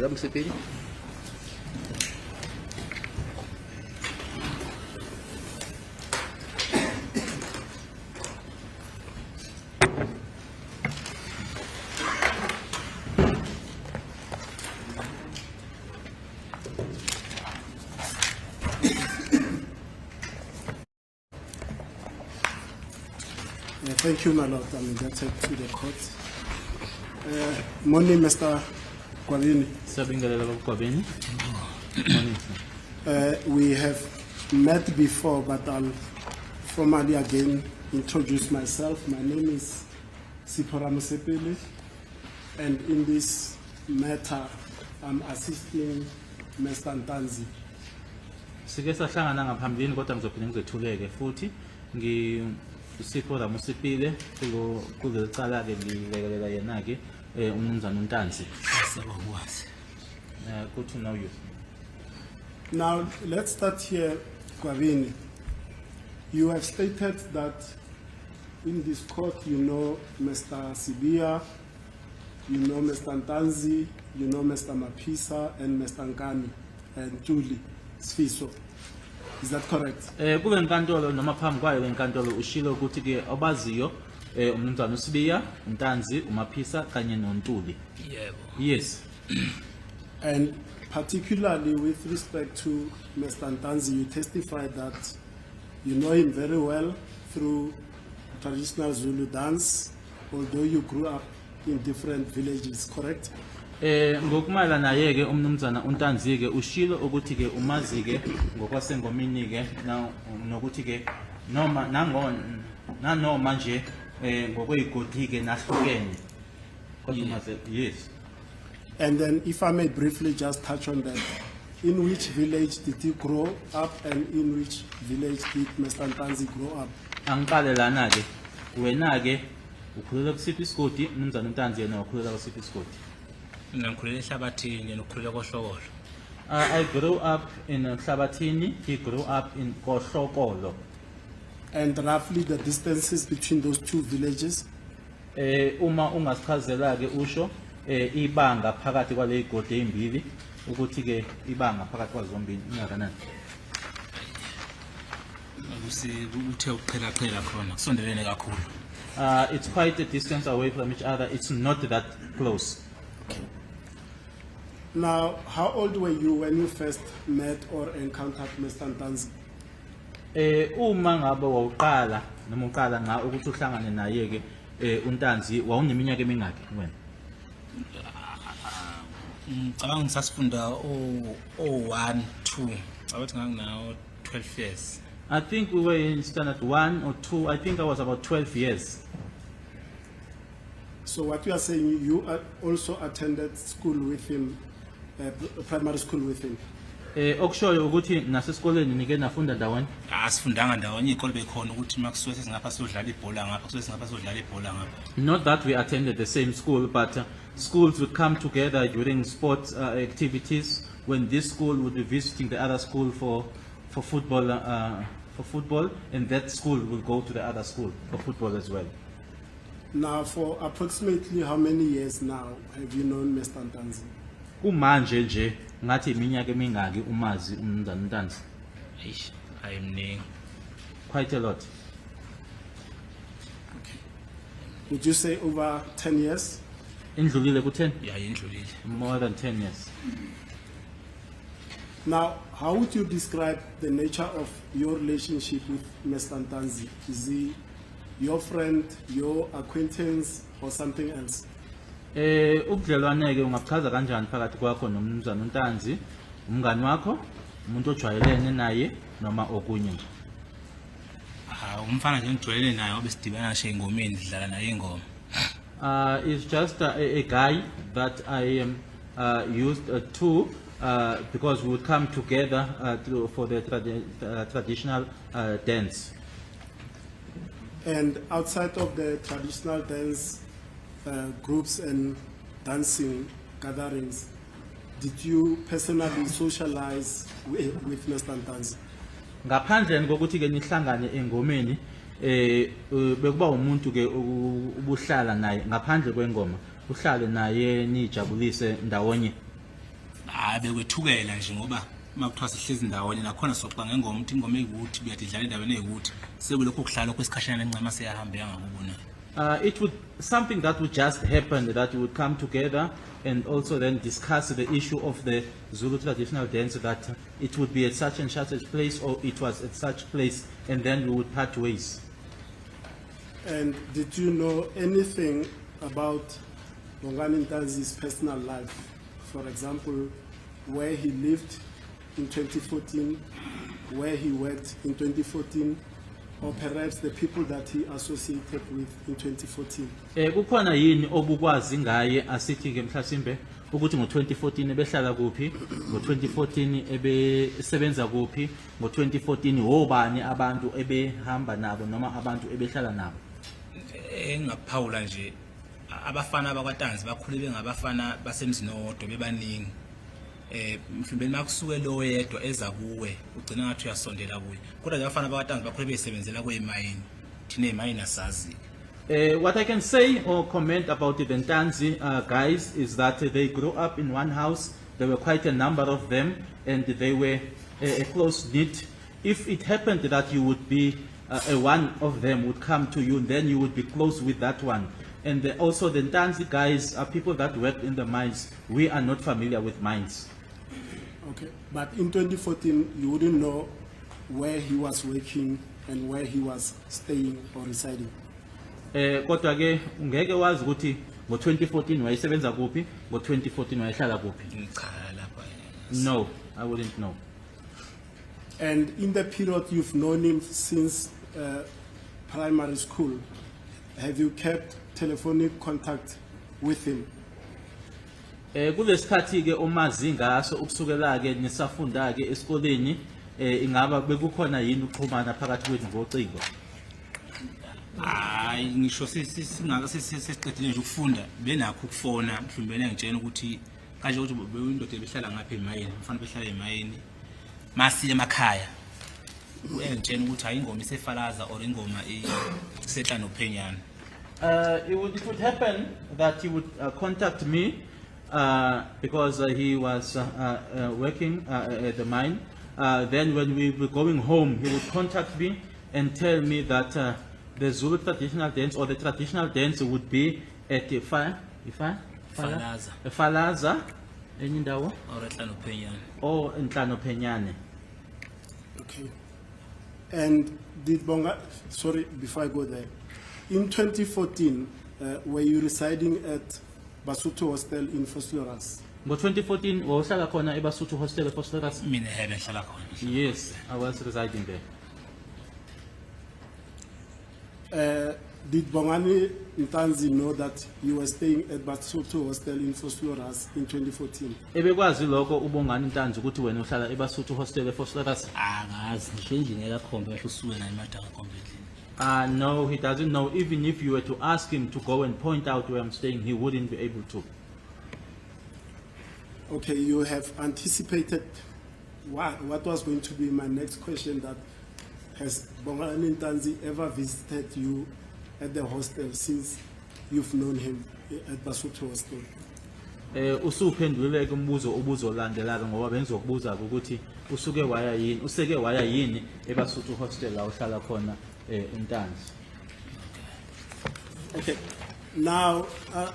Musipili. Thank you, my lord. I'm indebted to the court. Morning, Mr. Kwabini. We have met before, but I'll formally again introduce myself. My name is Sipora Musipili, and in this matter, I'm assisting Mr. Ntanzi. Sike sahlangana ngaphambilini kodwa ngizophinde ngizethuleke futhi Sipora Musipile kule cala ke ngilekelela yena ke umnumzana uNtanzi. Good to know you. Now let's start here, Kwabini. You have stated that in this court you know Mr. Sibia, you know Mr. Ntanzi, you know Mr. Mapisa and Mr. Nkani and Julie Sfiso. Is that correct? Kule nkantolo noma phambi kwayo le nkantolo ushilo ukuthi ke obaziyo umnumzana uSibia, uNtanzi, uMapisa kanye noNtuli. Yebo. Yes. And particularly with respect to Mr. Ntanzi, you testified that you know him very well through traditional Zulu dance, although you grew up in different villages, correct? Ngokumala naye ke umnumzana uNtanzi ke ushilo ukuthi ke umazi ke ngokwasengomini ke nokuthi ke noma nanoma nje ngokweyigodi ke nahlukene. Yes. And then if I may briefly just touch on that, in which village did you grow up and in which village did Mr. Ntanzi grow up? Angiqale lana ke wena ke ukhulela kusiphi isigodi umnumzana uNtanzi yena ukhulela kusiphi isigodi? I grew up in Hlabathini, he grew up in Kohlokolo. And roughly the distances between those two villages? Uma ungasichazela ke usho ibanga phakathi kwale igodi ezimbili ukuthi ke ibanga phakathi kwazo zombili ingakanani? It's quite a distance away from each other. It's not that close. Now, how old were you when you first met or encountered Mr. Ntanzi? Uma ngabe wawuqala noma uqala nga ukuthi uhlangane naye ke uNtanzi wawuneminyaka emingaki wena? Ngicabanga ngisasifunda 1 2 abathi nganginawo 12 years. I think we were in standard 1 or 2. I think I was about 12 years. So what you are saying, you also attended school with him, primary school with him? Okushoyo ukuthi nasesikoleni nike nafunda ndawonye? Asifundanga ndawonye ikole bekhona ukuthi makusuwe singapha sodlala ibhola ngapha kusuwe singapha sodlala ibhola ngapha. Not that we attended the same school, but schools would come together during sports activities when this school would be visiting the other school for football, and that school will go to the other school for football as well. Now, for approximately how many years now have you known Mr. Ntanzi? Kumanje nje ngathi iminyaka emingaki umazi umnumzana uNtanzi? Ayimningi. Quite a lot. Okay. Would you say over 10 years? Indlulile ku-10? Yeah, indlulile. More than 10 years. Now, how would you describe the nature of your relationship with Mr. Ntanzi? Is he your friend, your acquaintance, or something else? Ubudlelwane ke ungachaza kanjani phakathi kwakho nomnumzana uNtanzi? Umngani wakho, umuntu ojwayelene naye noma okunye nje? Umfana nje ngijwayelene naye obesidibana nje engomeni sidlala naye ingoma. It's just a guy that I am used to because we would come together for the traditional dance. And outside of the traditional dance groups and dancing gatherings, did you personally socialize with Mr. Ntanzi? Ngaphandle kokuthi ke nihlangane engomeni bekuba umuntu ke ubuhlala naye ngaphandle kwengoma uhlale naye nijabulise ndawonye. hayi bekwethukela nje ngoba makuthiwa sihlezi ndawonye nakhona soxa ngengoma ukuthi ingoma eyikuthi buyadidlala endaweni eyikuthi sekulokho kuhlala kwesikhashana lencema seyahamba yangakubona. It would something that would just happen, that you would come together and also then discuss the issue of the Zulu traditional dance, that it would be at such and such a place or it was at such place, and then we would part ways. And did you know anything about Bongani Ntanzi's personal life? For example, where he lived in 2014, where he worked in 2014, or perhaps the people that he associated with in 2014? Kukhona yini obukwazi ngaye asithi ke mhlasimbe ukuthi ngo2014 ebehlala kuphi, ngo2014 ebesebenza kuphi, ngo2014 wobani abantu ebehamba nabo noma abantu ebehlala nabo? Engaphawula nje abafana abakwaTanzi bakhulile ngabafana basemzini owodwa bebaningi. Mhlawumbe makusuke lo yedwa eza kuwe ugcina ngathi uyasondela kuye, kodwa abafana abakwaTanzi bakhule besebenzela kwemayini thina emayini asazi. What I can say or comment about the Ntanzi guys is that they grew up in one house. There were quite a number of them, and they were a close knit. If it happened that you would be one of them would come to you, then you would be close with that one. And also the Ntanzi guys are people that worked in the mines. We are not familiar with mines. Okay, but in 2014, you wouldn't know where he was working and where he was staying or residing. Kodwa ke ungeke wazi ukuthi ngo2014 wayesebenza kuphi, ngo2014 wayehlala kuphi? Cha lapha. No, I wouldn't know. And in the period you've known him since primary school, have you kept telephonic contact with him? Kulesikhathi ke omazi ngaso ukusukela ke nisafunda ke esikoleni, ingaba bekukhona yini ukuxhumana phakathi kwethu ngocingo? Hayi ngisho singaka sesiqedile nje ukufunda benakho ukufona mhlawumbe ngitshela ukuthi kanje ukuthi beyindoda ebehlala ngapha emayini, mfana behlala emayini masiye emakhaya. Uyangitshela ukuthi hayi ingoma isefalaza or ingoma isetla nophenyana. It would happen that he would contact me because he was working at the mine. Then when we were going home, he would contact me and tell me that the Zulu traditional dance or the traditional dance would be at Falaza, enye indawo or Nhlano Phenyane. Okay. And did Bonga, sorry, before I go there, in 2014, were you residing at Basotho Hostel in Vosloorus? Ngo2014 wawuhlala khona eBasotho Hostel eVosloorus? Mina ngihlala khona. Yes, I was residing there. Did Bongani Ntanzi know that you were staying at Basotho Hostel in Vosloorus in 2014? Ebekwazi lokho uBongani Ntanzi ukuthi wena uhlala eBasotho Hostel eVosloorus? Angazi ngisho endlini ekakhombe ehlo usuke nayo imada kakhombe endlini. No, he doesn't know. Even if you were to ask him to go and point out where I'm staying, he wouldn't be able to. Okay, you have anticipated what was going to be my next question, that has Bongani Ntanzi ever visited you at the hostel since you've known him at Basotho Hostel? Usuphendulile kumbuzo obuzolandelayo ngoba bengizokubuza ukuthi useke waya yini eBasotho Hostel la uhlala khona eNtanzi. Okay, now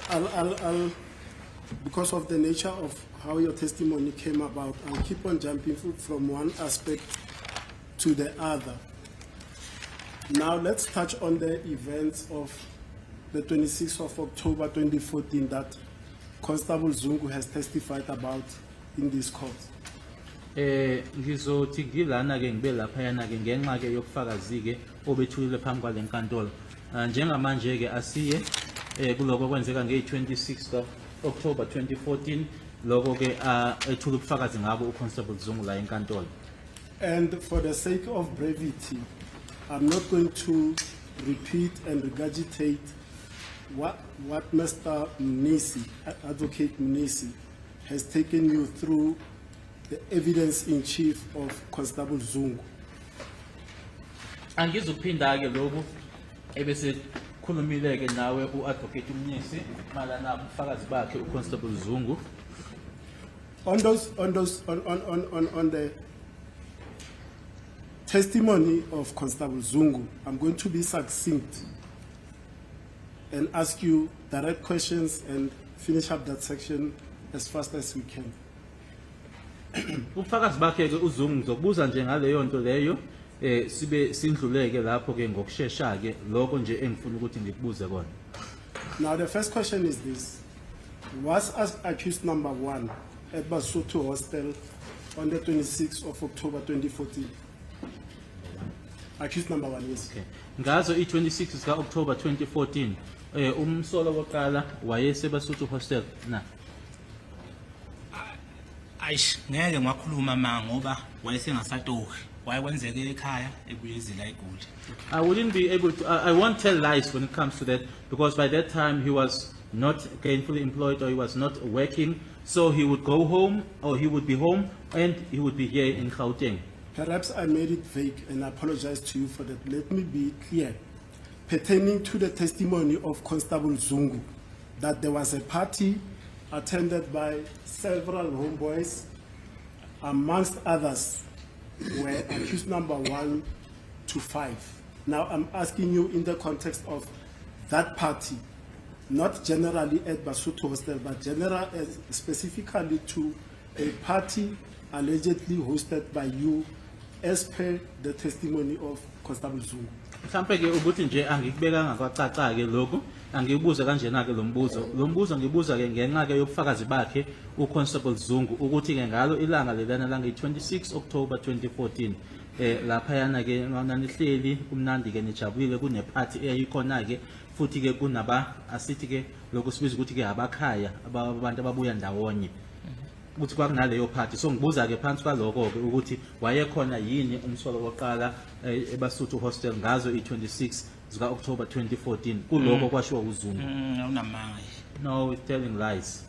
I'll because of the nature of how your testimony came about, I'll keep on jumping from one aspect to the other. Now let's touch on the events of the 26th of October 2014 that Constable Zungu has testified about in this court. Ngizothi ngilana ke ngibe lapha yana ke ngenxa ke yokufakazi ke obethulile phambi kwale nkantolo. Njengamanje ke asiye kuloko kwenzeka nge26 October 2014 lokho ke ethula ubufakazi ngabo uConstable Zungu la enkantolo. And for the sake of brevity, I'm not going to repeat and regurgitate what Mr. Mnisi, Advocate Mnisi, has taken you through the evidence in chief of Constable Zungu. Angizuphinda ke lokho ebese khulumile ke nawe uAdvocate Mnisi malana ubufakazi bakhe uConstable Zungu. On the testimony of Constable Zungu, I'm going to be succinct and ask you direct questions and finish up that section as fast as we can. Ubufakazi bakhe ke uZungu ngizokubuza nje ngaleyo nto leyo sibe sindluleke lapho ke ngokusheshsha ke lokho nje engifuna ukuthi ngikubuze kona. Now the first question is this. Was accused number 1 at Basotho Hostel on the 26th of October 2014? Accused number 1, yes. Okay. Ngazo i26 zika October 2014 umsolo woqala wayesebasuthu hostel na. Ayish ngeke ngakhuluma manga ngoba wayesengasatohi. Wayekwenzeke ekhaya ebuyezela eGoli. I wouldn't be able to, I won't tell lies when it comes to that, because by that time he was not gainfully employed or he was not working, so he would go home or he would be home and he would be here in Gauteng. Perhaps I made it vague and I apologize to you for that. Let me be clear. Pertaining to the testimony of Constable Zungu, that there was a party attended by several homeboys, amongst others were accused number 1 to 5. Now I'm asking you in the context of that party, not generally at Basotho Hostel, but specifically to a party allegedly hosted by you as per the testimony of Constable Zungu. Mhlambe ke ukuthi nje angikubekanga kwacaca ke lokho angibuza kanjena ke lo mbuzo ngibuza ke ngenxa ke yobufakazi bakhe uConstable Zungu ukuthi ke ngalo ilanga lelana la nge-26 October 2014 lapha yana ke nanihleli kumnandi ke nijabulile kune party eyayikhona ke futhi ke kunaba asithi ke lokho sibiza ukuthi ke abakhaya abantu ababuya ndawonye ukuthi kwakunaleyo party. So ngibuza ke phansi kwaloko ke ukuthi wayekhona yini umsolo woqala eBasotho Hostel ngazo i26 zika October 2014 kuloko kwashiwa uZungu. Awunamanga. No, it's telling lies.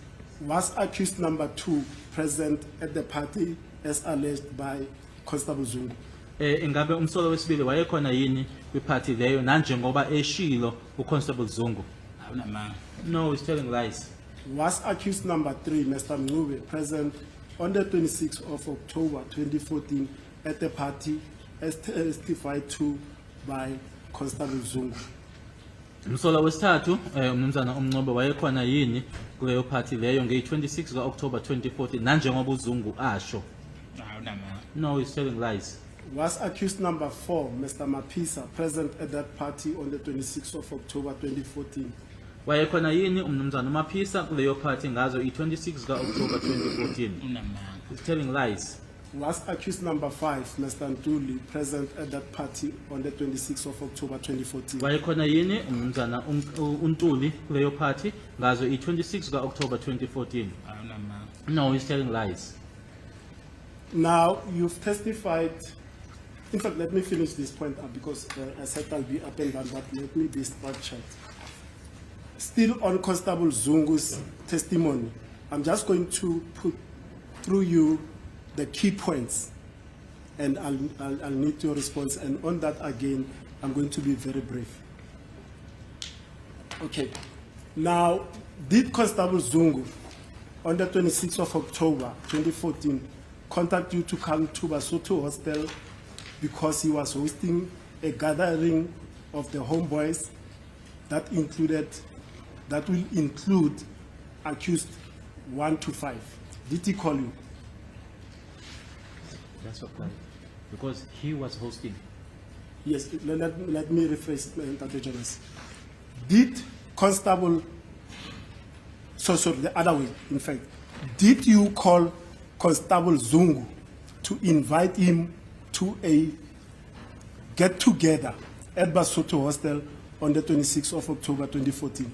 Was accused number 2 present at the party as alleged by Constable Zungu? Ingabe umsolo wesibili wayekhona yini kwiparty leyo nanjengoba eshilo uConstable Zungu? Awunamanga. No, it's telling lies. Was accused number 3, Mr. Mncube, present on the 26th of October 2014 at the party as testified to by Constable Zungu? Umsolo wesithathu umnumzana uMncobe wayekhona yini kuleyo party leyo nge-26 October 2014 nanjengoba uZungu asho? Awunamanga. No, it's telling lies. Was accused number 4, Mr. Mapisa, present at that party on the 26th of October 2014? Wayekhona yini umnumzana uMaphisa kuleyo party ngazo i26 October 2014? Unamanga. It's telling lies. Was accused number 5, Mr. Ntuli, present at that party on the 26th of October 2014? Wayekhona yini umnumzana uNtuli kuleyo party ngazo i26 October 2014? Awunamanga. No, he's telling lies. Now, you've testified. In fact, let me finish this point up because I said I'll be up and down, but let me be structured. Still on Constable Zungu's testimony, I'm just going to put through you the key points, and I'll need your response. And on that again, I'm going to be very brief. Okay. Now, did Constable Zungu, on the 26th of October 2014, contact you to come to Basotho Hostel because he was hosting a gathering of the homeboys that will include accused 1 to 5? Did he call you? That's what, because he was hosting. Yes, let me rephrase, Dr. Jonas. Did Constable, sorry, the other way, in fact, did you call Constable Zungu to invite him to a get-together at Basotho Hostel on the 26th of October 2014?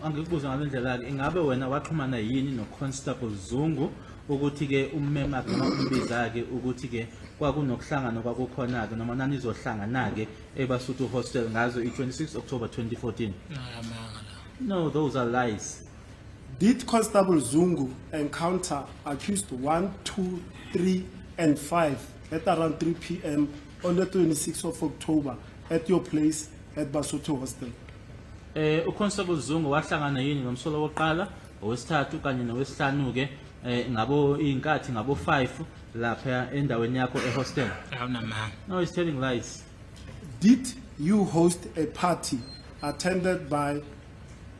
Angikubuza ngalendlela ke ingabe wena waxhumana yini noConstable Zungu ukuthi ke ummema noma umbiza ke ukuthi ke kwakunokuhlangana kwakukhona ke noma nanizohlangana ke eBasotho Hostel ngazo i26 October 2014? No, those are lies. Did Constable Zungu encounter accused 1, 2, 3, and 5 at around 3 p.m. on the 26th of October at your place at Basotho Hostel? uConstable Zungu wahlangana yini nomsolo woqala owesithathu kanye nowesihlanu ke ngabo inkathi ngabo 5 lapha endaweni yakho ehostel. Awunamanga. No, he's telling lies. Did you host a party attended by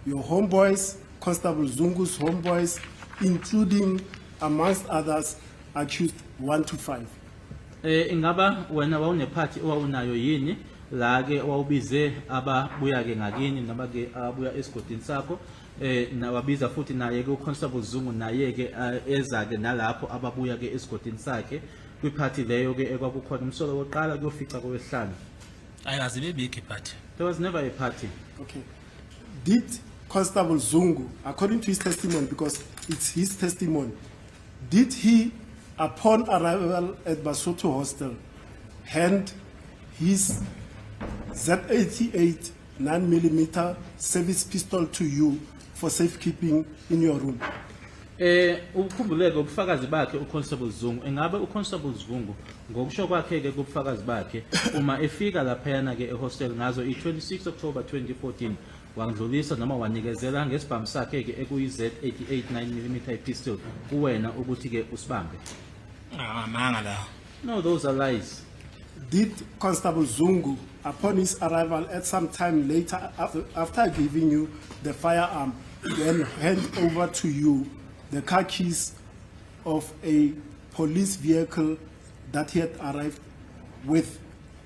your homeboys, Constable Zungu's homeboys, including, amongst others, accused 1 to 5? Ingaba wena wawune party owawunayo yini la ke wawubize ababuya ke ngakini noma ke abuya esigodini sakho na wabiza futhi naye ke uConstable Zungu naye ke eza ke nalapho ababuya ke esigodini sakhe kwi party leyo ke ekwakukhona umsolo woqala kuyofica kowesihlanu. Ayikaze bebike but There was never a party. Okay. Did Constable Zungu, according to his testimony, because it's his testimony, did he, upon arrival at Basotho Hostel, hand his Z88 9mm service pistol to you for safekeeping in your room? Ukukhumbuleke ubufakazi bakhe uConstable Zungu engabe uConstable Zungu ngokusho kwakhe ke kubufakazi bakhe uma efika lapha yana ke ehostel ngazo i26 October 2014 wangidlulisa noma wanikezela ngesibhamu sakhe ke ekuyi Z88 9mm pistol kuwena ukuthi ke usibambe. amanga la. No, those are lies. Did Constable Zungu, upon his arrival at some time later, after giving you the firearm, then hand over to you the car keys of a police vehicle that he had arrived with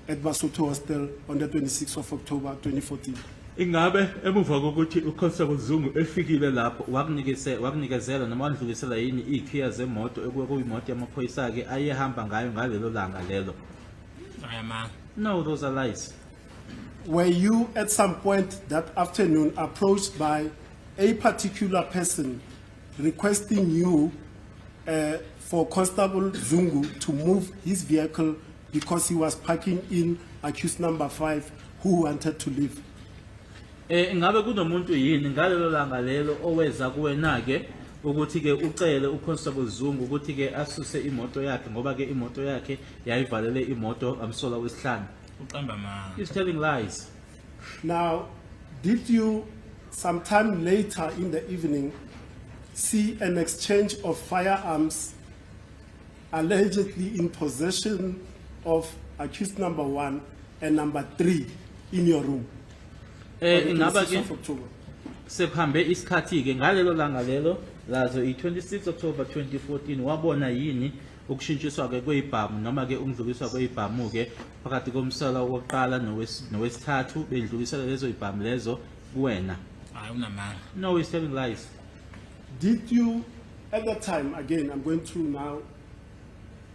at Basotho Hostel on the 26th of October 2014? Ingabe emuva kokuthi uConstable Zungu efikile lapho wakunikezela noma wandlulisela yini ikhiya zemoto ekuyimoto yamaphoyisa ke ayehamba ngayo ngalelo langa lelo? Ayamanga. No, those are lies. Were you at some point that afternoon approached by a particular person requesting you for Constable Zungu to move his vehicle because he was parking in accused number 5 who wanted to leave? Ingabe kunomuntu yini ngalelo langa lelo oweza kuwena ke ukuthi ke ucele uConstable Zungu ukuthi ke asuse imoto yakhe ngoba ke imoto yakhe yayivalele imoto amsola wesihlanu? Uqamba amanga. He's telling lies. Now, did you sometime later in the evening see an exchange of firearms allegedly in possession of accused number 1 and number 3 in your room? On the Ingaba 26th ke of October. sephambe isikhathi ke ngalelo langa lelo lazo i26 October 2014 wabona yini ukushintshiswa ke kwezibhamu noma ke ungidluliswa kwezibhamu ke phakathi komsala wokuqala nowesithathu bendlulisela lezo izibhamu lezo kuwena? Hayi unamanga. No, he's telling lies. Did you, at that time, again, I'm going through now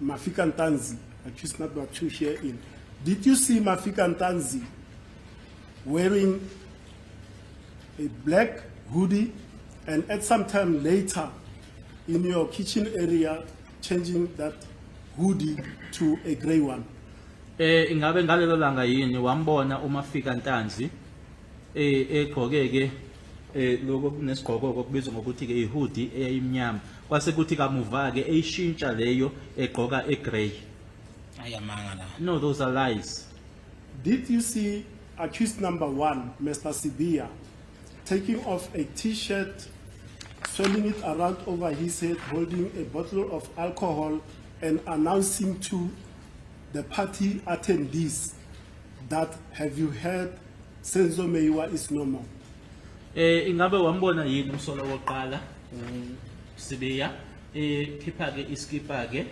Mafika Ntanzi, accused number 2 here in. Did you see Mafika Ntanzi wearing a black hoodie and at some time later in your kitchen area changing that hoodie to a grey one? Ingabe ngalelo langa yini wambona uMafika Ntanzi egqoke ke lokho kunesigqoko okubizwa ngokuthi ke ihoodie eyimnyama kwase kuthi kamuva ke eyishintsha leyo egqoka egrey? Ayamanga la. No, those are lies. Did you see accused number 1, Mr. Sibia, taking off a t-shirt, swirling it around over his head, holding a bottle of alcohol and announcing to the party attendees that, have you heard, Senzo Meyiwa is no more? Ingabe wambona yini umsolo wokuqala Sibiya khipha ke iskipa ke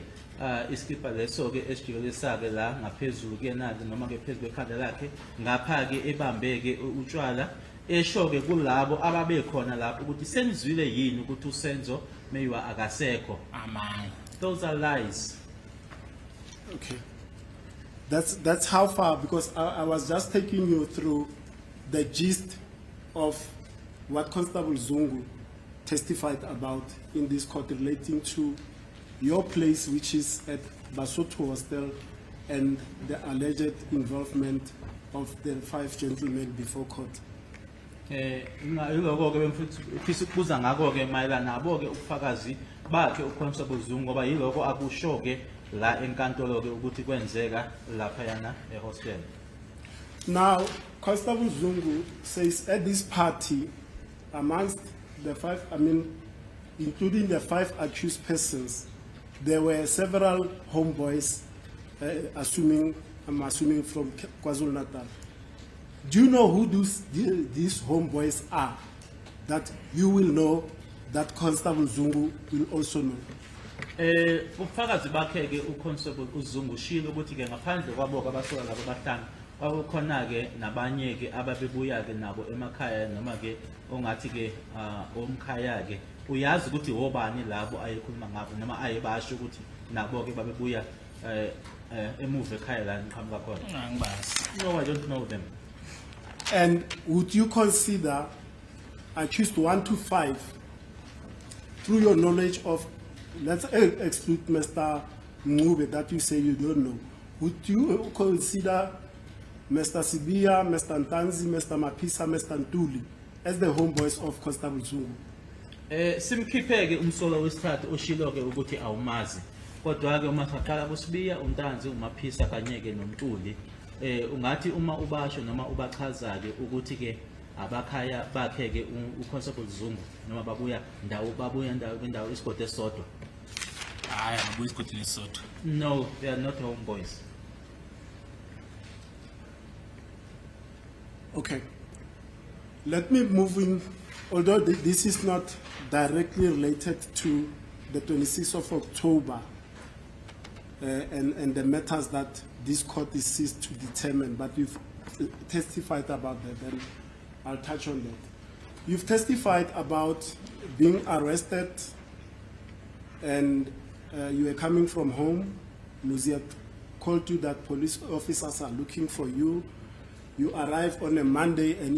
iskipa leso ke esijikelesayo la ngaphezulu ke nazi noma ke phezulu ekhanda lakhe ngapha ke ebambe ke utshwala esho ke kulabo ababe khona lapho ukuthi senizwile yini ukuthi uSenzo Meyiwa akasekho? Amanga. Those are lies. Okay. That's how far, because I was just taking you through the gist of what Constable Zungu testified about in this court relating to your place, which is at Basotho Hostel, and the alleged involvement of the 5 gentlemen before court. Ingayiloko ke mfisa ukubuza ngako ke mayelana nabo ke ubufakazi bakhe uConstable Zungu ngoba yiloko akusho ke la enkantolo ke ukuthi kwenzeka lapha yana ehostel. Now, Constable Zungu says at this party, amongst the 5, including the 5 accused persons, there were several homeboys, I'm assuming from KwaZulu-Natal. Do you know who these homeboys are? That you will know, that Constable Zungu will also know. Ubufakazi bakhe ke uConstable uZungu ushilo ukuthi ke ngaphandle kwabo abasola labo bahlanu kwakukhona ke nabanye ke ababebuya ke nabo emakhaya noma ke ongathi ke omkhaya ke uyazi ukuthi obani labo ayekhuluma ngabo noma ayebasho ukuthi nabo ke babebuya emuva ekhaya la ngiqhamuka khona. Angibazi. No, I don't know them. And would you consider accused 1 to 5, through your knowledge of, let's exclude Mr. Ngube that you say you don't know, would you consider Mr. Sibia, Mr. Ntanzi, Mr. Mapisa, Mr. Ntuli as the homeboys of Constable Zungu? Simkhiphe ke umsolo wesithathu oshilo ke ukuthi awumazi. Kodwa ke uma saqala kuSibia, uNtanzi, uMaphisa kanye ke noMntuli, ungathi uma ubasho noma ubachaza ke ukuthi ke abakhaya bakhe ke uConstable Zungu noma babuya indawo isigodi esodwa. Hayi, ababuyi isigodi esodwa. No, they are not homeboys. Okay. Let me move in, although this is not directly related to the 26th of October and the matters that this court is seized to determine, but you've testified about that, then I'll touch on that. You've testified about being arrested and you were coming from home. Lucia called you that police officers are looking for you. You arrive on a Monday and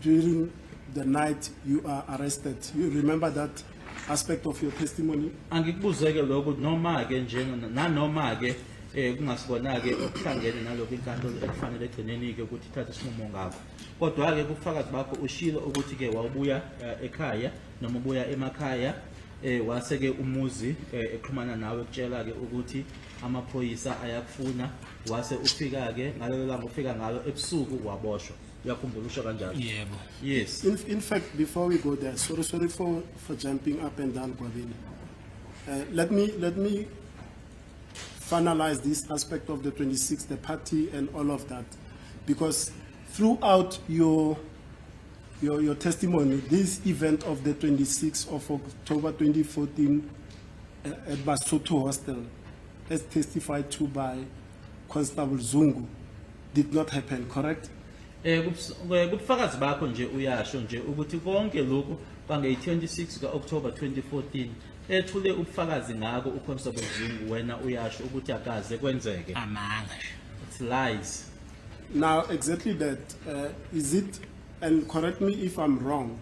during the night you are arrested. You remember that aspect of your testimony? Angikubuze ke lokho noma ke njenga nanoma ke kungasibona ke ukuhlangene nalokho inkantolo ekufanele egcineni ke ukuthi ithathe isinqumo ngakho. Kodwa ke kufakazi bakho ushilo ukuthi ke wawubuya ekhaya noma ubuya emakhaya wase ke umuzi eqhumana nawe ukutshela ke ukuthi amaphoyisa ayakufuna wase ufika ke ngalelo langa ufika ngalo ebusuku waboshwa. Uyakhumbula usho kanjalo? Yebo. Yes. In fact, before we go there, sorry for jumping up and down, Gwabini. Let me finalize this aspect of the 26th, the party and all of that, because throughout your testimony, this event of the 26th of October 2014 at Basotho Hostel, as testified to by Constable Zungu, did not happen, correct? Kubufakazi bakho nje uyasho nje ukuthi konke lokhu bange-26 ka-October 2014 ethule ubufakazi ngako uConstable Zungu wena uyasho ukuthi akaze kwenzeke. Amanga. It's lies. Now, exactly that, is it, and correct me if I'm wrong,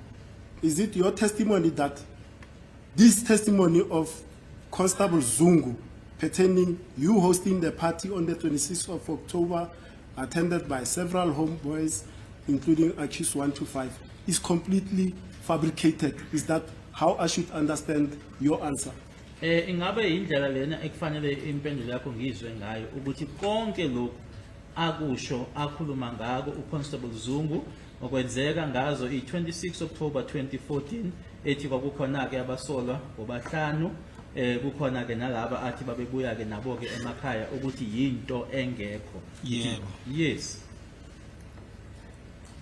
is it your testimony that this testimony of Constable Zungu pertaining you hosting the party on the 26th of October, attended by several homeboys, including accused 1 to 5, is completely fabricated? Is that how I should understand your answer? Ingabe indlela lena ekufanele impendulo yakho ngizwe ngayo ukuthi konke lokhu akusho akhuluma ngako uConstable Zungu okwenzeka ngazo i-26 October 2014 ethi kwakukhona ke abasolwa bobahlanu kukhona ke nalaba athi babebuya ke nabo ke emakhaya ukuthi yinto engekho. Yebo. Yes.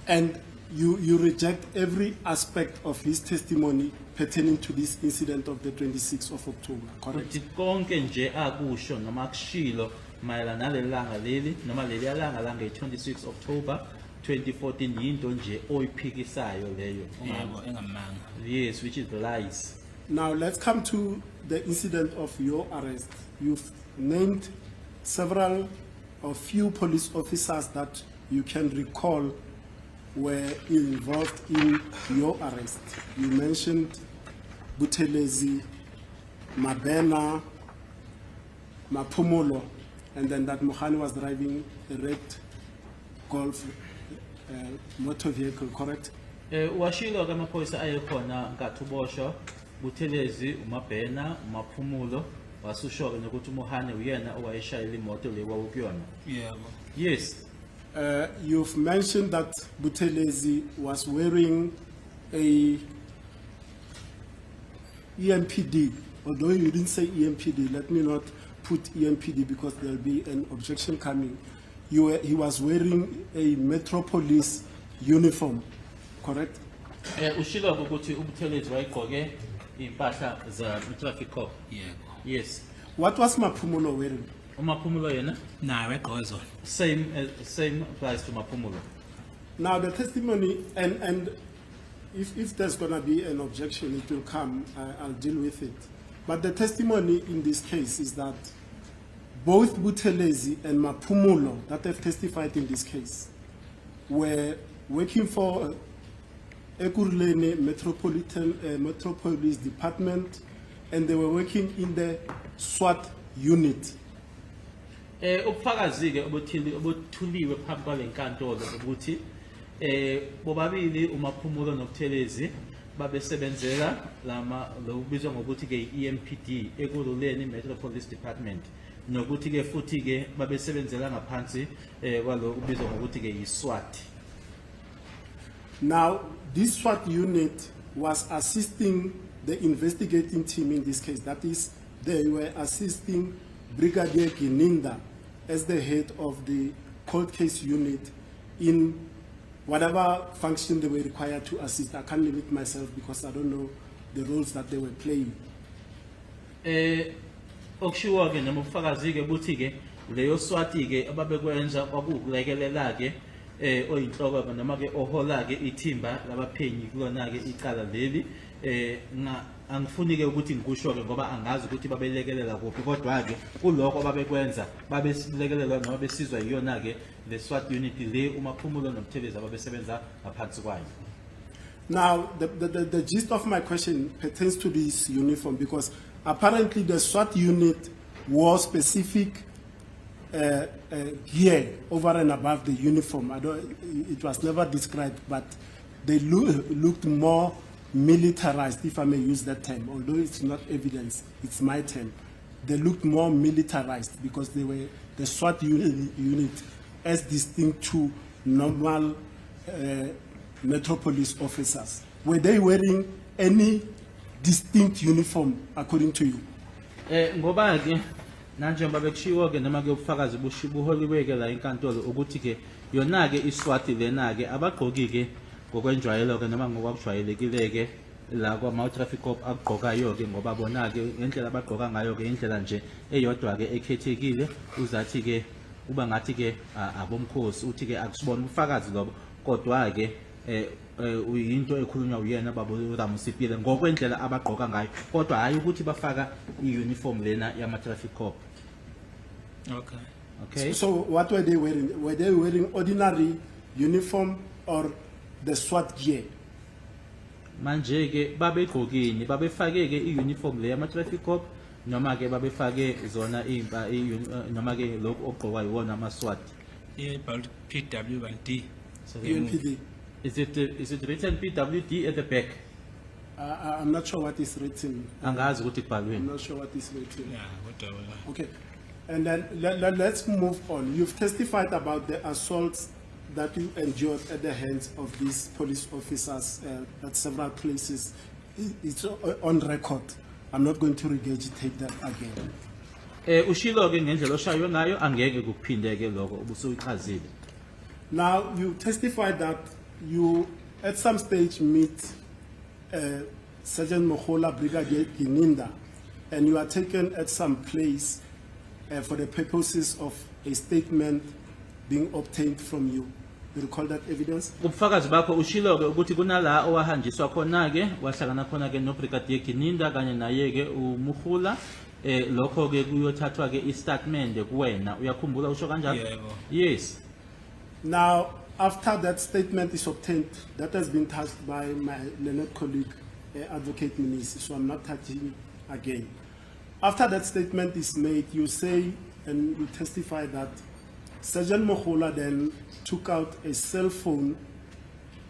And you reject every aspect of his testimony pertaining to this incident of the 26th of October, correct? Ukuthi konke nje akusho noma kushilo mayelana nalelanga leli noma leli langa langa i-26 October 2014 yinto nje oyiphikisayo leyo. Yebo, engamanga. Yes, which is lies. Now let's come to the incident of your arrest. You've named several or few police officers that you can recall were involved in your arrest. You mentioned Buthelezi, Mabena, Mapumulo, and then that Mohani was driving a red Golf motor vehicle, correct? Washilo ke amaphoyisa ayekhona nkathubosho Buthelezi, uMabena, uMaphumulo wasusho ke nokuthi uMohane uyena owayeshayela imoto le kwakuyona. Yebo. Yes. You've mentioned that Buthelezi was wearing a EMPD, although you didn't say EMPD, let me not put EMPD because there'll be an objection coming. He was wearing a Metropolis uniform, correct? Ushilo ukuthi uButhelezi wayegqoke impahla za traffic cop. yebo Yes. What was Maphumulo wearing? uMaphumulo yena naye wegqoke zona. same applies to Maphumulo. Now the testimony, and if there's gonna be an objection, it will come, I'll deal with it. But the testimony in this case is that both Buthelezi and Maphumulo that have testified in this case were working for Ekurhuleni Metropolis Department, and they were working in the SWAT unit. Ubufakazi ke obuthuliwe phambi kwale nkantolo ukuthi bobabili uMaphumulo noButhelezi babesebenzela lo kubizwa ngokuthi ke EMPD Ekurhuleni Metropolis Department, nokuthi ke futhi ke babesebenzela ngaphansi kwalo kubizwa ngokuthi ke yiSWAT. Now, this SWAT unit was assisting the investigating team in this case. That is, they were assisting Brigadier Gininda as the head of the cold case unit in whatever function they were required to assist. I can't limit myself because I don't know the roles that they were playing. Okushiwo ke noma ubufakazi ke buthi ke leyo SWAT ke ababekwenza kwakulekelela ke oyinhloko noma ke ohola ke ithimba labaphenyi kulona ke icala leli angifuni ke ukuthi ngikusho ke ngoba angazi ukuthi babelekelela kuphi, kodwa ke kuloko ababekwenza babesilekelela noma besizwa yiyona ke le SWAT unit le uMaphumulo noButhelezi ababesebenza ngaphansi kwayo. Now, the gist of my question pertains to this uniform because apparently the SWAT unit wore specific gear over and above the uniform. It was never described, but they looked more militarized, if I may use that term, although it's not evidence, it's my term. They looked more militarized because they were the SWAT unit as distinct to normal Metropolis officers. Were they wearing any distinct uniform according to you? Ngoba ke nanjengoba bekushiwo ke noma ke ubufakazi buholiwe ke la inkantolo ukuthi ke yona ke iSWAT lena ke abagqoki ke ngokwenjwayelo ke noma ngokwakujwayelekile ke la kwa traffic cop agqokayo ke ngoba bona ke ngendlela abagqoka ngayo ke indlela nje eyodwa ke ekhethekile uzathi ke uba ngathi ke abomkhosi uthi ke akusibona ubufakazi lobo, kodwa ke uyinto ekhulunywa uyena baba uRamusipile ngokwendlela abagqoka ngayo, kodwa hayi ukuthi bafaka iuniform lena yama traffic cop. Okay. So what were they wearing? Were they wearing ordinary uniform or the SWAT gear? Manje ke babegqokini babefake ke iuniform le yama traffic cop noma ke babefake zona impa noma ke lokho ogqokwa yiwona ama SWAT. PWD. UNPD. Is it written PWD at the back? I'm not sure what is written. Angazi ukuthi I'm kubhalweni. not sure what is written. Yeah, whatever. Okay. And then let's move on. You've testified about the assaults that you endured at the hands of these police officers at several places. It's on record. I'm not going to regurgitate that again. Ushilo ke ngendlela oshayo ngayo angeke kuphindeke lokho ubusuyichazile. Now, you testified that you at some stage meet Sergeant Mohola, Brigadier Gininda, and you are taken at some place for the purposes of a statement being obtained from you. You recall that evidence? Ubufakazi bakho ushilo ke ukuthi kunala owahanjiswa khona ke wahlangana khona ke no Brigadier Gininda kanye naye ke uMukhula lokho ke kuyothathwa ke istatement kuwena, uyakhumbula usho kanjalo? Yebo. Yes. Now, after that statement is obtained, that has been touched by my learned colleague, Advocate Minisi, so I'm not touching again. After that statement is made, you say and you testify that Sergeant Mohola then took out a cell phone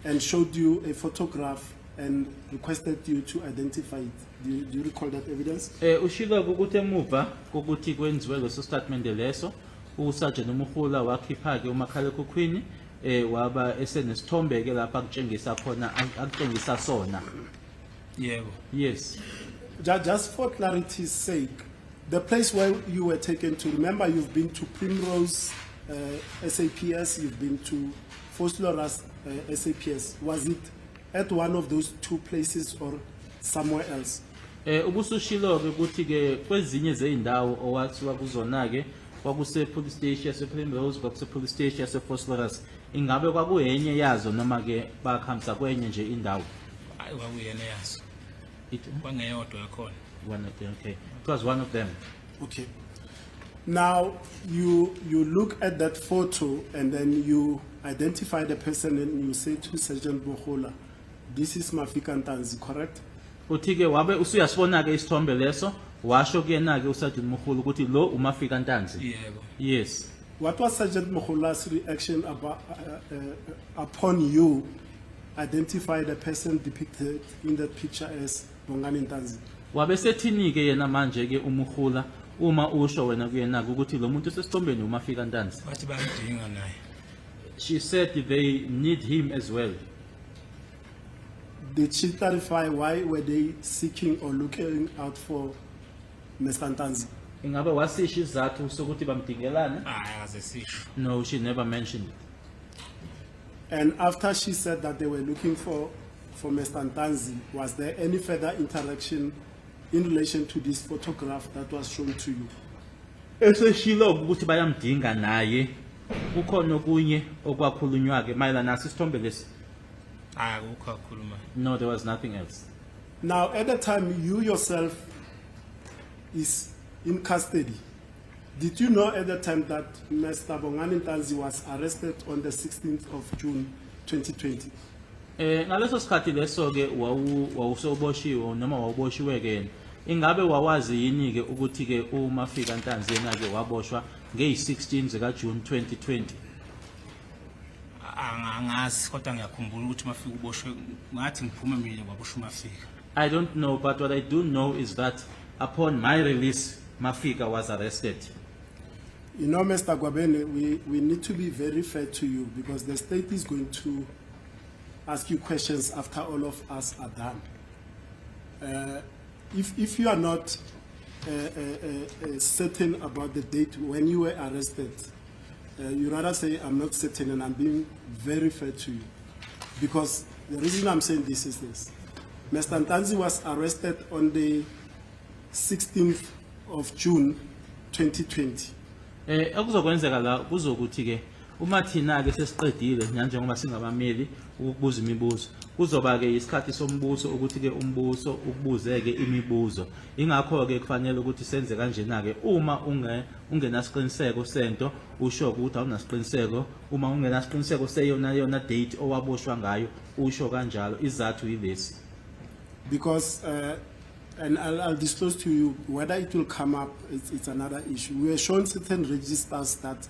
and showed you a photograph and requested you to identify it. Do you recall that evidence? Ushilo ukuthi emuva kokuthi kwenziwe leso statement leso uSergeant Mohola wakhipha ke umakhalekhukhwini waba esenesithombe ke lapha kutshengisa khona akutshengisa sona. Yebo. Yes. just for clarity's sake, the place where you were taken to, remember you've been to Primrose SAPS, you've been to Phosphorus SAPS. Was it at one of those two places or somewhere else? Ubusushilo ke ukuthi ke kwezinye zeindawo owathiwa kuzona ke kwakuse police station yase Primrose kwakuse police station yase Phosphorus, ingabe kwakuyenye yazo noma ke bakhambisa kwenye nje indawo? Hayi kwakuyena yazo. It Kwangeyodwa yakhona. one of them, okay. It was one of them. Okay. Now you look at that photo and then you identify the person and you say to Sergeant Bohola, this is Mafika Ntanzi, correct? Uthi ke wabe usuyasibona ke isithombe leso washo kuyena ke uSergeant Mokhulu ukuthi lo uMafika Ntanzi. Yebo. Yes. What was Sergeant Mohola's reaction upon you identify the person depicted in that picture as Bongani Ntanzi? Wabe sethini ke yena manje ke uMokhula uma usho wena kuyena ukuthi lo muntu sesithombeni uMafika Ntanzi? Bathi bayamdinga naye. She said they need him as well. Did she clarify why were they seeking or looking out for Mr. Ntanzi? Ingabe wasisho izathu sokuthi bamdingelana? Hayi akaze sisho. No, she never mentioned it. And after she said that they were looking for Mr. Ntanzi, was there any further interaction in relation to this photograph that was shown to you? Eseshilo ukuthi bayamdinga naye kukhona okunye okwakhulunywa ke mayelana naso isithombe lesi? Hayi akukho akhuluma. No, there was nothing else. Now, at the time you yourself is in custody, did you know at the time that Mr. Bongani Ntanzi was arrested on the 16th of June 2020? Ngaleso sikhathi leso ke wawusoboshiwe noma wawuboshiwe ke ingabe wawazi yini ke ukuthi ke uMafika Ntanzi yena ke waboshwa nge-16 zika June 2020? Angazi kodwa ngiyakhumbula ukuthi Mafika uboshwe ngathi ngiphume mina kwaboshwa uMafika. I don't know, but what I do know is that upon my release, Mafika was arrested. You know, Mr. Gwabene, we need to be very fair to you because the state is going to ask you questions after all of us are done. If you are not certain about the date when you were arrested, you rather say, I'm not certain, and I'm being very fair to you. Because the reason I'm saying this is this. Mr. Ntanzi was arrested on the 16th of June 2020. Okuzokwenzeka la kuzokuthi ke uma thina ke sesiqedile njengoba singabameli ukubuza imibuzo kuzoba ke isikhathi sombuso ukuthi ke umbuso ukubuze ke imibuzo ingakho ke kufanele ukuthi senze kanjena ke uma ungenasiqiniseko sento usho ukuthi awunasiqiniseko uma ungenasiqiniseko seyona date owaboshwa ngayo usho kanjalo izathu yilesi. Because and I'll disclose to you whether it will come up, it's another issue. We were shown certain registers that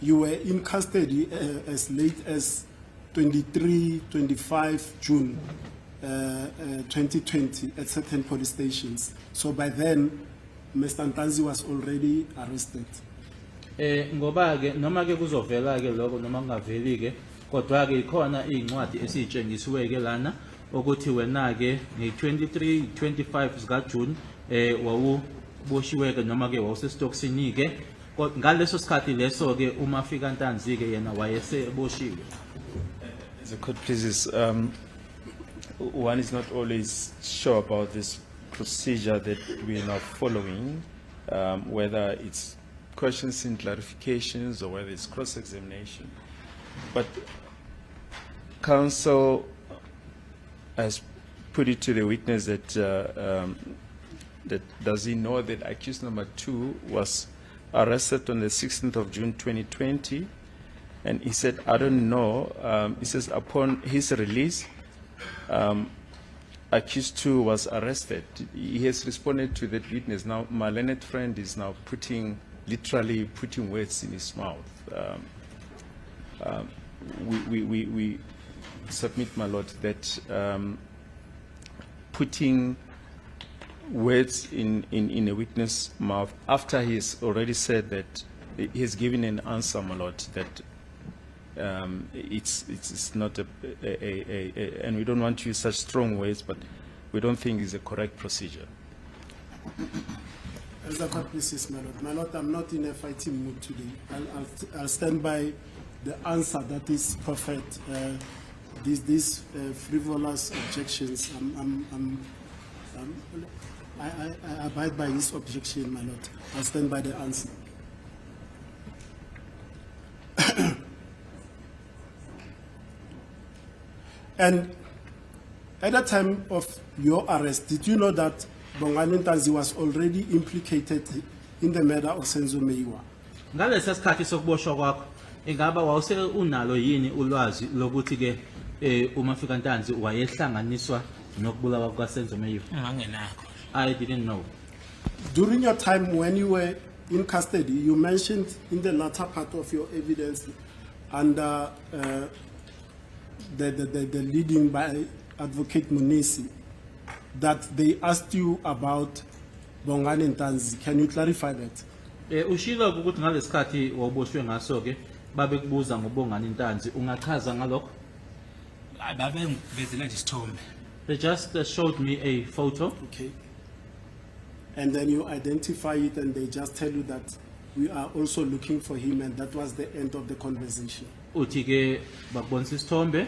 you were in custody as late as 23, 25 June 2020 at certain police stations. So by then, Mr. Ntanzi was already arrested. Ngoba ke noma ke kuzovela ke lokho noma kungaveli ke kodwa ke ikhona incwadi esitshengisiwe ke lana ukuthi wena ke nge-23 25 zika June wawuboshiwe ke noma ke wawusesitoksini ke ngaleso sikhathi leso ke uMafika Ntanzi ke yena wayeseboshiwe. The court pleases, one is not always sure about this procedure that we are now following, whether it's questions and clarifications or whether it's cross-examination. But counsel has put it to the witness that that does he know that accused number 2 was arrested on the 16th of June 2020, and he said, I don't know. He says upon his release, accused 2 was arrested. He has responded to that witness. Now my learned friend is now literally putting words in his mouth. We submit, my lord, that putting words in a witness' mouth after he has already said that he has given an answer, my lord, that it's not and we don't want to use such strong words, but we don't think it's a correct procedure. As a court pleases, my lord. My lord, I'm not in a fighting mood today. I'll stand by the answer that is proffered. These frivolous objections, I abide by this objection, my lord. I'll stand by the answer. And at the time of your arrest, did you know that Bongani Ntanzi was already implicated in the murder of Senzo Meyiwa? Ngalesa sikhathi sokuboshwa kwakho ingaba wawusele unalo yini ulwazi lokuthi ke uMafika Ntanzi wayehlanganiswa nokubulawa kwaSenzo Meyiwa? Ngangenakho. I didn't know. During your time when you were in custody, you mentioned in the latter part of your evidence under the leading by Advocate Munisi that they asked you about Bongani Ntanzi. Can you clarify that? Ushilo ukuthi ngalesikhathi wawuboshwe ngaso ke babe kubuza ngobongani Ntanzi ungachaza ngalokho? Babe ngivezela nje isithombe. They just showed me a photo. Okay. And then you identify it and they just tell you that we are also looking for him, and that was the end of the conversation. Uthi ke bakubonisa isithombe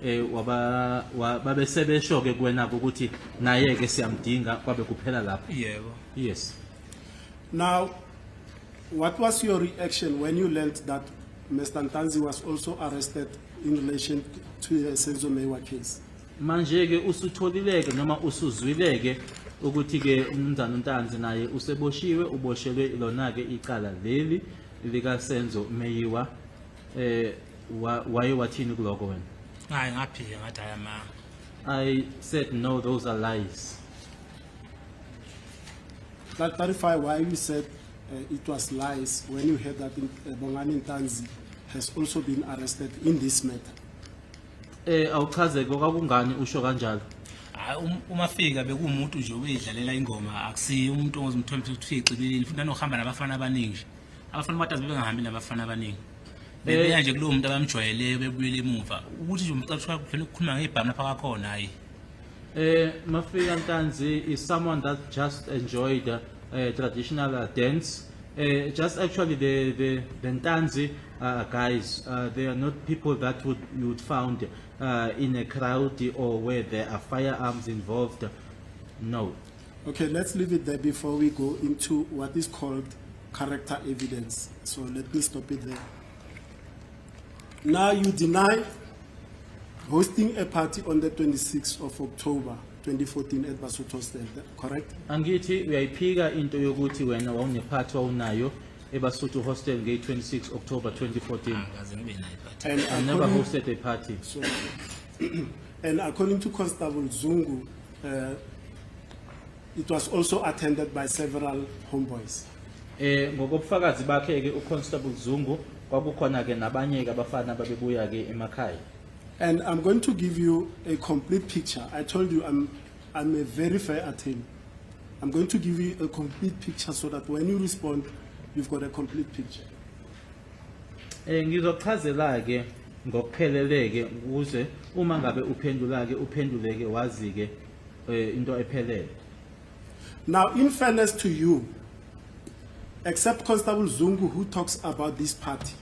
babe sebesho ke kuwena ukuthi naye ke siyamdinga kwabe kuphela lapho. Yebo. Yes. Now, what was your reaction when you learned that Mr. Ntanzi was also arrested in relation to the Senzo Meyiwa case? Manje ke usutholileke noma usuzwileke ukuthi ke umnzana uNtanzi naye useboshiwe uboshelwe lona ke icala leli lika Senzo Meyiwa waye wathini kuloko wena? Hayi ngaphika ngathi ayamanga. I said no, those are lies. Clarify why you said it was lies when you heard that Bongani Ntanzi has also been arrested in this matter. Awuchaze kwakungani usho kanjalo? Hayi umafika bekumuntu nje obedlalela ingoma akusiyo umuntu ongozimthombe ukuthi ixibelile futhi anohamba nabafana abaningi. Abafana batazi bengahambi nabafana abaningi. Bebeya nje kulo muntu abamjwayeleyo bebuyele emuva ukuthi nje umcathwa kuphela ukukhuluma ngebhamu lapha kakhona hayi. Mafika Ntanzi is someone that just enjoyed traditional dance. Just actually the Ntanzi guys, they are not people that you would found in a crowd or where there are firearms involved. No. Okay, let's leave it there before we go into what is called character evidence. So let me stop it there. Now you deny hosting a party on the 26th of October 2014 at Basotho Hostel, correct? Angithi uyayiphika into yokuthi wena wawunephathi wawunayo eBasotho Hostel nge 26 October 2014. Angaze ngibe nayo but. And I never hosted a party. So, and according to Constable Zungu, it was also attended by several homeboys. Ngokubufakazi bakhe ke uConstable Zungu kwakukhona ke nabanye ke abafana babebuya ke emakhaya. And I'm going to give you a complete picture. I told you I'm a very fair attorney. I'm going to give you a complete picture so that when you respond, you've got a complete picture. Ngizochazela ke ngokupheleleke ukuze uma ngabe uphendula ke uphenduleke wazi ke into ephelele. Now, in fairness to you, except Constable Zungu who talks about this party,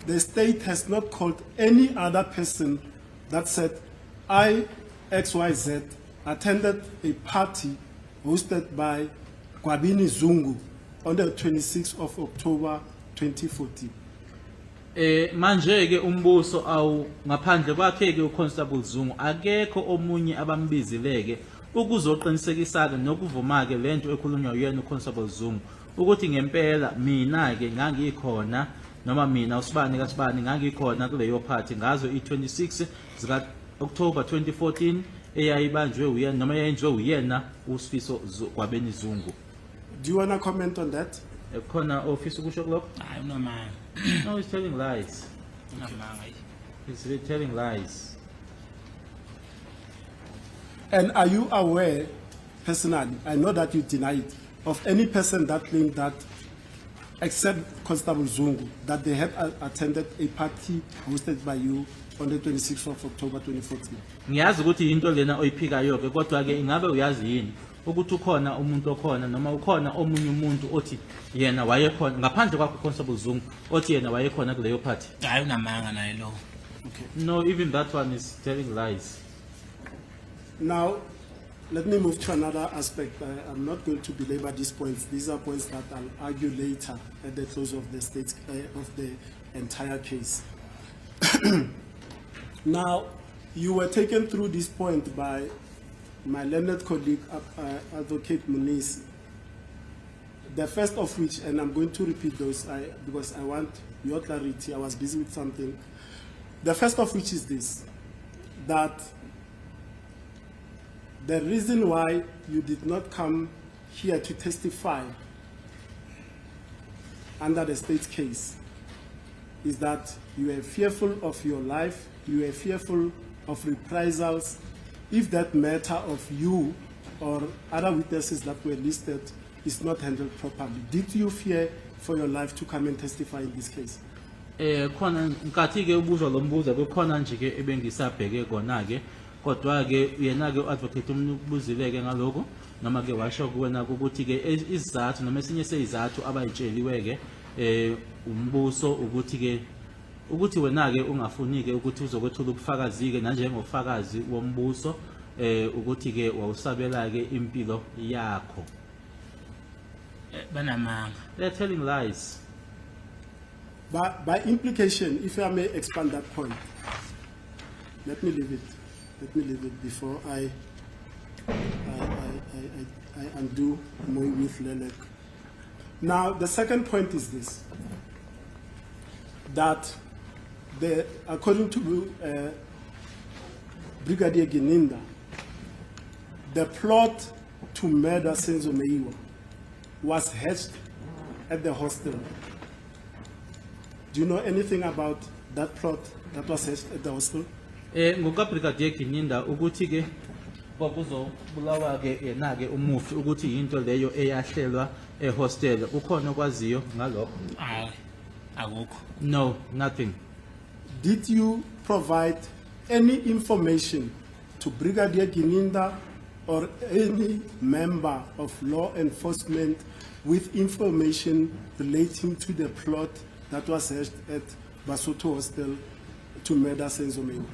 the state has not called any other person that said, I, XYZ, attended a party hosted by Gwabini Zungu on the 26th of October 2014. Manje ke umbuso awu ngaphandle kwakhe ke uConstable Zungu akekho omunye abambizileke ukuzoqinisekisa ke nokuvuma ke lento ekhulunywa uyena uConstable Zungu ukuthi ngempela mina ke ngangikhona noma mina usibani kaSibani ngangikhona kuleyo party ngazo i26 zika October 2014 eyayibanjwe uyena noma yayenziwe uyena uSifiso Gwabeni Zungu. Do you want to comment on that? Khona office ukusho kulokho? Hayi unamanga. No, he's telling lies. Unamanga. He's really telling lies. And are you aware, personally, I know that you deny it, of any person that claimed that, except Constable Zungu, that they had attended a party hosted by you on the 26th of October 2014? Ngiyazi ukuthi into lena oyiphikayo ke kodwa ke ingabe uyazi yini ukuthi ukhona umuntu okhona noma ukhona omunye umuntu othi yena wayekhona ngaphandle kwakho Constable Zungu othi yena wayekhona kuleyo party? hayi unamanga naye lo. No, even that one is telling lies. Now, let me move to another aspect. I'm not going to belabor these points. These are points that I'll argue later at the close of the of the entire case. Now, you were taken through this point by my learned colleague, Advocate Munisi. The first of which, and I'm going to repeat those because I want your clarity. I was busy with something. The first of which is this, that the reason why you did not come here to testify under the state case is that you were fearful of your life, you were fearful of reprisals if that matter of you or other witnesses that were listed is not handled properly. Did you fear for your life to come and testify in this case? Khona nkathi ke ubuzwa lo mbuzo kukhona nje ke ebengisabheke kona ke kodwa ke yena ke advocate umnubuzile ke ngaloko noma ke washo kuwena ukuthi ke izathu noma esinye sezizathu abayitsheliwe ke umbuso ukuthi ke ukuthi wena ke ungafuni ke ukuthi uzokwethula ubufakazi ke nanjengofakazi wombuso ukuthi ke wawusabela ke impilo yakho. Banamanga. They're telling lies. By implication, if I may expand that point, let me leave it. Let me leave it before I undo more with Lelek. Now, the second point is this, that according to Brigadier Gininda, the plot to murder Senzo Meiwa was hatched at the hostel. Do you know anything about that plot that was hatched at the hostel? Ngoka Brigadier Gininda ukuthi ke kwakuzobulawa ke yena ke umufi ukuthi into leyo eyahlelwa ehostel ukhona okwaziyo ngalokho? Hayi akukho. No, nothing. Did you provide any information to Brigadier Gininda or any member of law enforcement with information relating to the plot that was hatched at Basotho Hostel to murder Senzo Meiwa?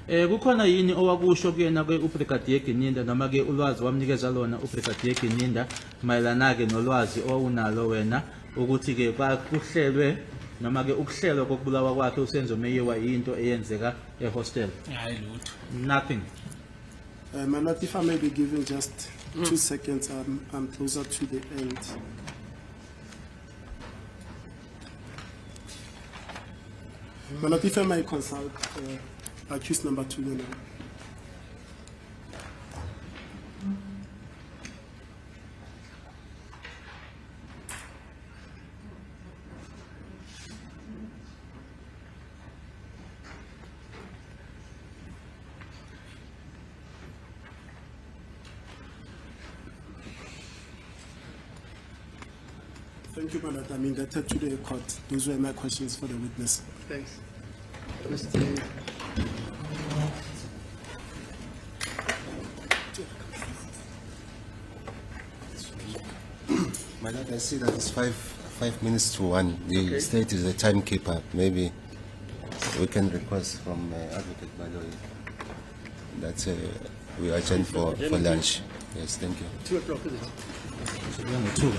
Kukhona yini owakusho kuyena ke uBrigadier Gininda noma ke ulwazi wamnikeza lona uBrigadier Gininda mayelana ke nolwazi owunalo wena ukuthi ke kuhlelwe noma ke ukuhlelwa kokubulawa kwakhe uSenzo Meiwa into eyenzeka ehostel? Hayi lutho. Nothing. My lord, if I may be given just 2 seconds, I'm closer to the end. My lord, if I may consult accused number 2 now. Thank you, my lord. I'm indebted to the court. Those were my questions for the witness. Thanks. My lord, I see that it's five minutes to 1. The state is a timekeeper. Maybe we can request from Advocate Baloyi that we adjourn for lunch. Yes, thank you. 2 o'clock, is it? So we are on 2.